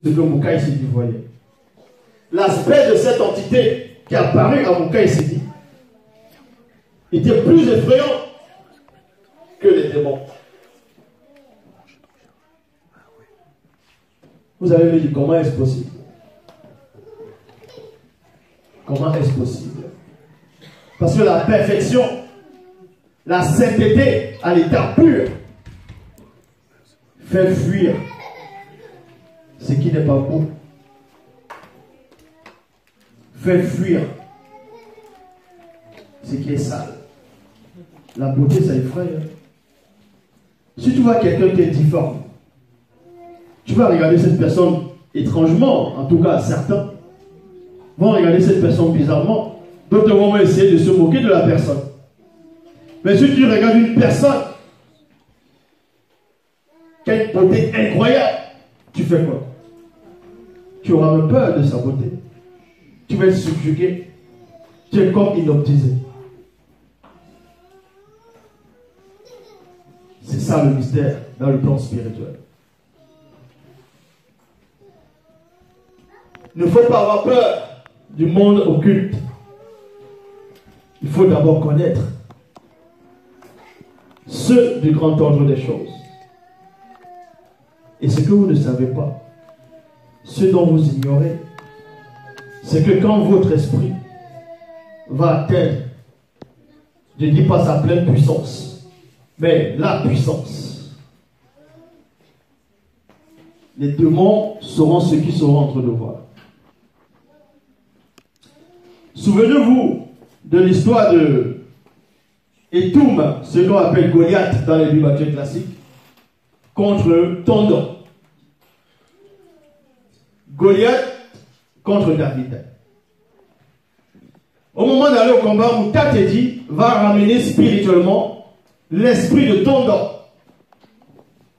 ce que Moukaï Sidi voyait. L'aspect de cette entité qui apparut à Moukaï Sidi était plus effrayant que les démons. Vous avez me dit, comment est-ce possible? Comment est-ce possible? Parce que la perfection, la sainteté à l'état pur fait fuir ce qui n'est pas beau. Fait fuir ce qui est sale. La beauté, ça effraie. Si tu vois quelqu'un qui est difforme, tu vas regarder cette personne étrangement, en tout cas certains vont regarder cette personne bizarrement, d'autres vont essayer de se moquer de la personne. Mais si tu regardes une personne qui a une beauté incroyable, tu fais quoi? Tu auras peur de sa beauté. Tu vas être subjugué. Tu es comme inoptisé. C'est ça le mystère dans le plan spirituel. Il ne faut pas avoir peur du monde occulte. Il faut d'abord connaître ceux du grand ordre des choses. Et ce que vous ne savez pas, ce dont vous ignorez, c'est que quand votre esprit va atteindre, je ne dis pas sa pleine puissance, mais la puissance, les démons seront ceux qui seront en train de voir. Souvenez-vous de l'histoire de Étoum, ce qu'on appelle Goliath dans les bibliques classiques, contre Tondon. Goliath contre David. Au moment d'aller au combat, Moutatedi va ramener spirituellement l'esprit de Tondon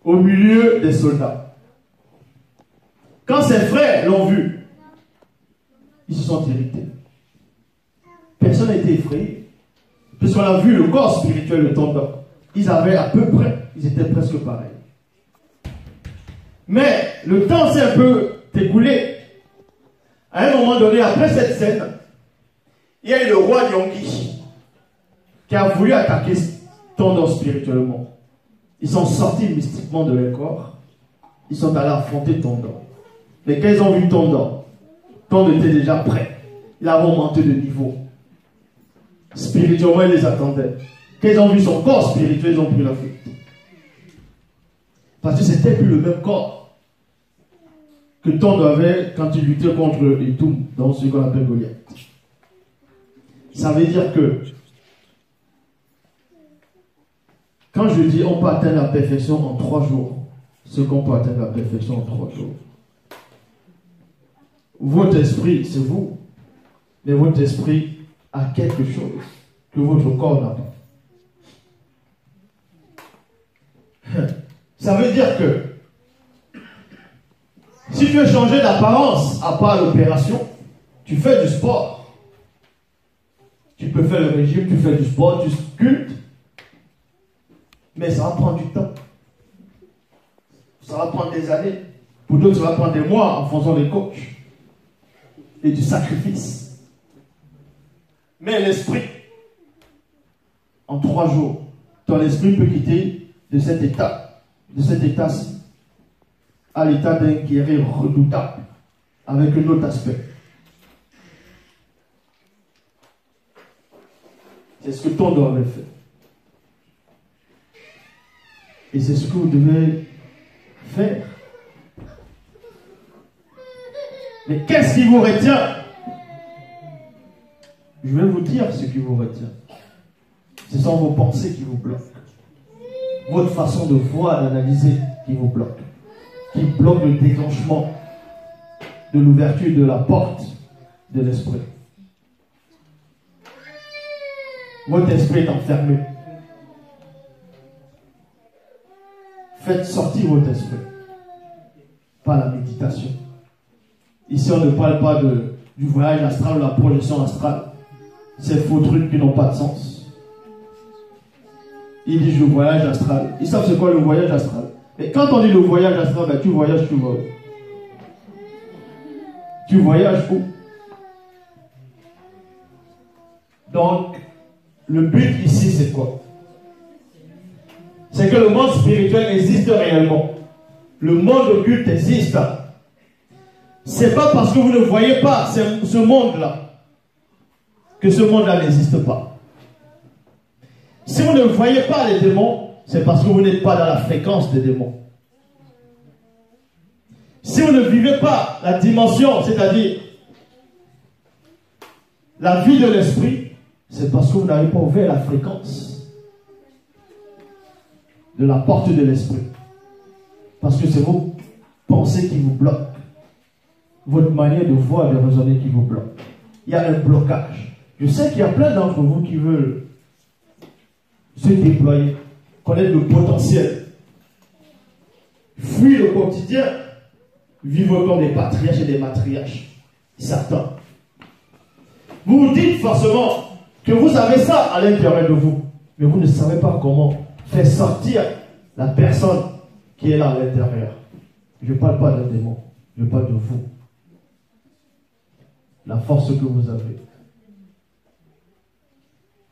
au milieu des soldats. Quand ses frères l'ont vu, ils se sont irrités. Personne n'a été effrayé. Puisqu'on a vu le corps spirituel de Tondon. Ils avaient à peu près, ils étaient presque pareils. Mais le temps s'est un peu écoulé. À un moment donné, après cette scène, il y a eu le roi Nyongi qui a voulu attaquer Tondon spirituellement. Ils sont sortis mystiquement de leur corps. Ils sont allés affronter Tondon. Mais quand ils ont vu Tondon était déjà prêt. Il avait augmenté de niveau. Spirituellement, il les attendait. Quand ils ont vu son corps spirituel, ils ont pris la fuite. Parce que c'était plus le même corps que Tondon avait quand il luttait contre Étoum, dans ce qu'on appelle Goliath. Ça veut dire que quand je dis on peut atteindre la perfection en 3 jours, c'est qu'on peut atteindre la perfection en 3 jours. Votre esprit, c'est vous, mais votre esprit a quelque chose que votre corps n'a pas. Ça veut dire que si tu veux changer d'apparence à part l'opération, tu fais du sport. Tu peux faire le régime, tu fais du sport, tu sculptes. Mais ça va prendre du temps. Ça va prendre des années. Pour d'autres, ça va prendre des mois en faisant des coachs et du sacrifice. Mais l'esprit, en 3 jours, ton esprit peut quitter de cet état-ci, à l'état d'un guerrier redoutable, avec un autre aspect. C'est ce que Tondon avait fait. Et c'est ce que vous devez faire. Mais qu'est-ce qui vous retient? Je vais vous dire ce qui vous retient. Ce sont vos pensées qui vous bloquent. Votre façon de voir, d'analyser qui vous bloque. Qui bloque le déclenchement de l'ouverture de la porte de l'esprit. Votre esprit est enfermé. Faites sortir votre esprit par la méditation. Ici, on ne parle pas du voyage astral ou la projection astrale. Ces faux trucs qui n'ont pas de sens. Ils disent le voyage astral. Ils savent c'est quoi le voyage astral. Et quand on dit le voyage astral, ben, tu voyages, tu vas. Tu voyages où? Donc, le but ici, c'est quoi? C'est que le monde spirituel existe réellement. Le monde occulte existe. C'est pas parce que vous ne voyez pas ce monde-là que ce monde-là n'existe pas. Si vous ne voyez pas les démons, c'est parce que vous n'êtes pas dans la fréquence des démons. Si vous ne vivez pas la dimension, c'est-à-dire la vie de l'esprit, c'est parce que vous n'avez pas ouvert la fréquence de la porte de l'esprit. Parce que c'est vos pensées qui vous bloquent. Votre manière de voir et de raisonner qui vous bloque. Il y a un blocage. Je sais qu'il y a plein d'entre vous qui veulent se déployer, connaître le potentiel, fuir le quotidien, vivre comme des patriarches et des matriarches. Satan. Vous vous dites forcément que vous avez ça à l'intérieur de vous, mais vous ne savez pas comment faire sortir la personne qui est là à l'intérieur. Je ne parle pas d'un démon, je parle de vous. La force que vous avez.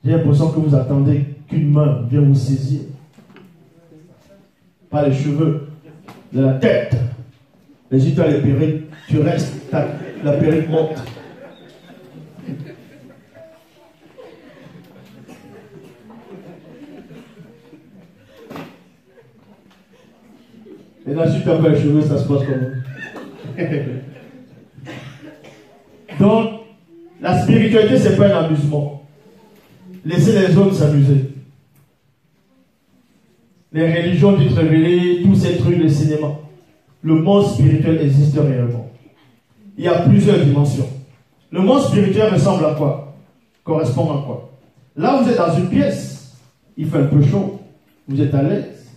J'ai l'impression que vous attendez qu'une main vienne vous saisir. Pas les cheveux de la tête. Mais si tu as les perruques, tu restes, la perruque monte. Et là, si tu as pas les cheveux, ça se passe comment? Donc, la spiritualité, ce n'est pas un amusement. Laissez les autres s'amuser. Les religions du révélé, tous ces trucs, le cinéma. Le monde spirituel existe réellement. Il y a plusieurs dimensions. Le monde spirituel ressemble à quoi? Correspond à quoi? Là, vous êtes dans une pièce. Il fait un peu chaud. Vous êtes à l'aise.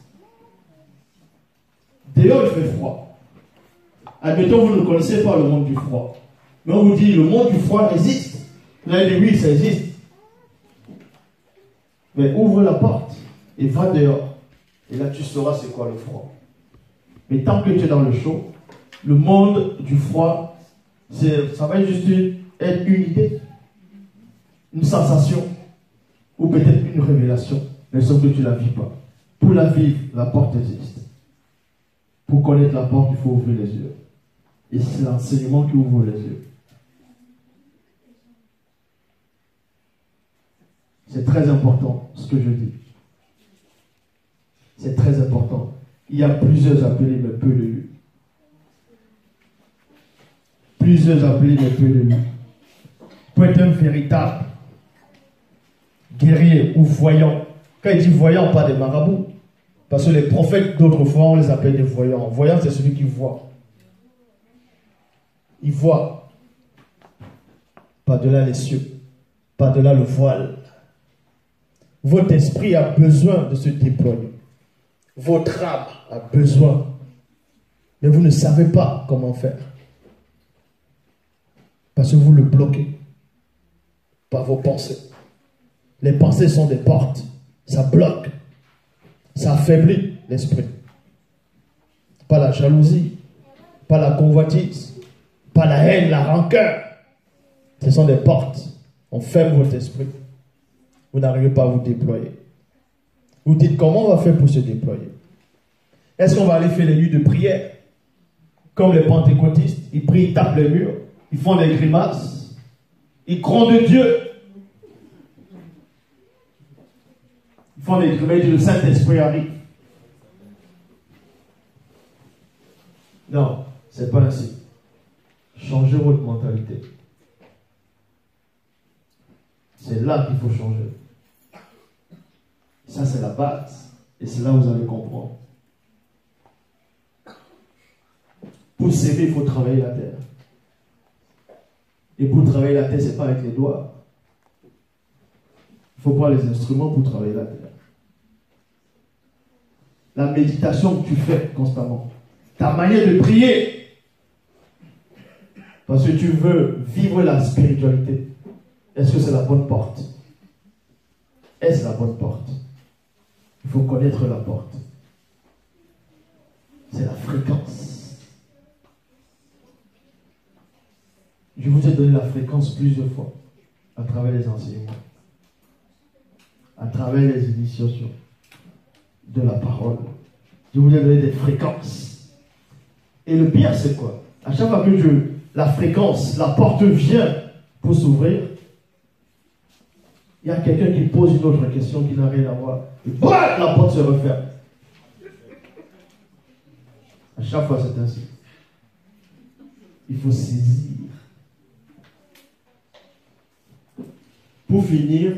Dehors, il fait froid. Admettons, vous ne connaissez pas le monde du froid. Mais on vous dit, le monde du froid existe. Vous allez dire, oui, ça existe. Mais ouvre la porte et va dehors. Et là, tu sauras c'est quoi le froid. Mais tant que tu es dans le chaud, le monde du froid, ça va juste être une idée, une sensation, ou peut-être une révélation, mais sauf que tu ne la vis pas. Pour la vivre, la porte existe. Pour connaître la porte, il faut ouvrir les yeux. Et c'est l'enseignement qui ouvre les yeux. C'est très important ce que je dis. C'est très important. Il y a plusieurs appelés, mais peu d'élus. Plusieurs appelés, mais peu d'élus. Pour être un véritable guerrier ou voyant. Quand il dit voyant, pas des marabouts. Parce que les prophètes d'autrefois, on les appelle des voyants. Voyant, c'est celui qui voit. Il voit. Par-delà les cieux. Par-delà le voile. Votre esprit a besoin de se déployer. Votre âme a besoin. Mais vous ne savez pas comment faire. Parce que vous le bloquez par vos pensées. Les pensées sont des portes. Ça bloque. Ça affaiblit l'esprit. Pas la jalousie, pas la convoitise, pas la haine, la rancœur. Ce sont des portes. On ferme votre esprit. Vous n'arrivez pas à vous déployer. Vous dites comment on va faire pour se déployer? Est-ce qu'on va aller faire les nuits de prière? Comme les pentecôtistes, ils prient, ils tapent les murs, ils font des grimaces, ils grondent Dieu. Ils font des grimaces et le Saint-Esprit arrive. Non, c'est pas ainsi. Changez votre mentalité. C'est là qu'il faut changer. Ça, c'est la base. Et c'est là où vous allez comprendre. Pour s'aimer, il faut travailler la terre. Et pour travailler la terre, ce n'est pas avec les doigts. Il faut prendre les instruments pour travailler la terre. La méditation que tu fais constamment. Ta manière de prier. Parce que tu veux vivre la spiritualité. Est-ce que c'est la bonne porte? Est-ce la bonne porte? Il faut connaître la porte. C'est la fréquence. Je vous ai donné la fréquence plusieurs fois, à travers les enseignements, à travers les initiations de la parole. Je vous ai donné des fréquences. Et le pire, c'est quoi? À chaque fois que la fréquence, la porte vient pour s'ouvrir, il y a quelqu'un qui pose une autre question qui n'a rien à voir. Et voilà, la porte se referme. À chaque fois, c'est ainsi. Il faut saisir. Pour finir,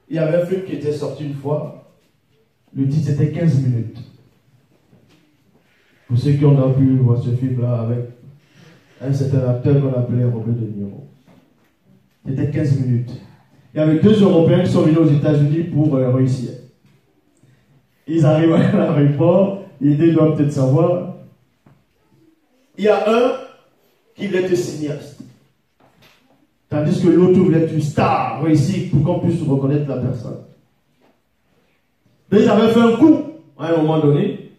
il y avait un film qui était sorti une fois. Le titre, c'était 15 minutes. Pour ceux qui ont pu voir ce film-là avec un certain acteur qu'on appelait Robert De Niro. C'était 15 minutes. Il y avait 2 Européens qui sont venus aux États-Unis pour réussir. Ils arrivent à l'aéroport, ils doivent peut-être savoir. Il y a un qui voulait être cinéaste. Tandis que l'autre voulait être une star réussie pour qu'on puisse reconnaître la personne. Mais ils avaient fait un coup à un moment donné.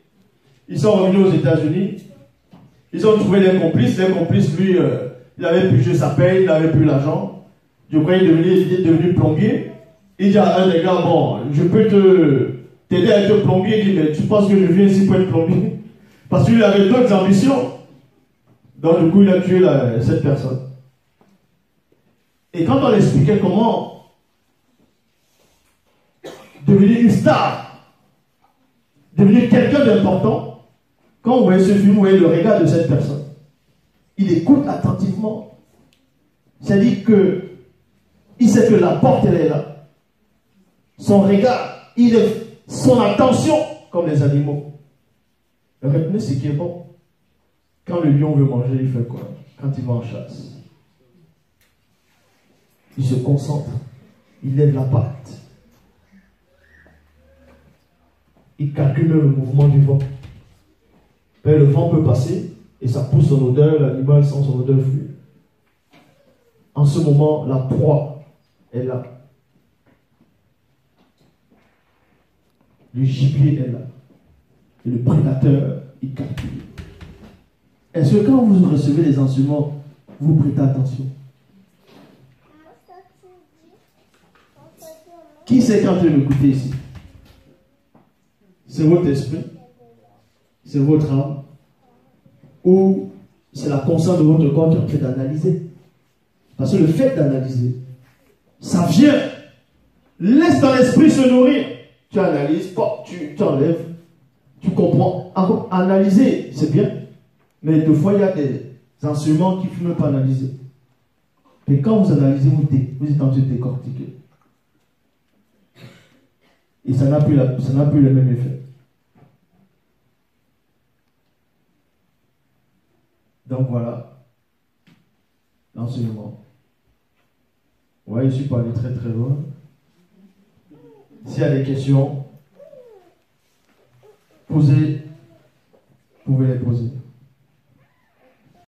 Ils sont revenus aux États-Unis. Ils ont trouvé les complices. Les complices, lui, il avait pigé sa paye, il n'avait plus l'argent. Du coup, il est devenu plombier. Il dit à un des gars, bon, je peux t'aider à être plombier. Il dit, mais tu penses que je viens ici pour être plombier? Parce qu'il avait d'autres ambitions. Donc, du coup, il a tué cette personne. Et quand on expliquait comment devenir une star, devenir quelqu'un d'important, quand vous voyez ce film, vous voyez le regard de cette personne. Il écoute attentivement. C'est-à-dire que il sait que la porte, elle est là. Son regard, son attention, comme les animaux. Retenez ce qui est bon. Quand le lion veut manger, il fait quoi? Quand il va en chasse, il se concentre, il lève la patte, il calcule le mouvement du vent. Mais le vent peut passer et ça pousse son odeur, l'animal sent son odeur fuir. En ce moment, la proie est là. Le gibier est là. Et le prédateur, il calcule. Est-ce que quand vous recevez les enseignements, vous prêtez attention? Qui c'est qui est en train d'écouter ici? C'est votre esprit? C'est votre âme? Ou c'est la conscience de votre corps qui est en train d'analyser? Parce que le fait d'analyser, ça vient. Laisse ton esprit se nourrir. Tu analyses, tu enlèves, tu comprends. Analyser, c'est bien. Mais des fois, il y a des enseignements qui ne peuvent pas analyser. Et quand vous analysez, vous êtes en train de décortiquer. Et ça n'a plus le même effet. Donc voilà l'enseignement. Ouais, je suis pas allé très très loin. S'il y a des questions, vous pouvez les poser.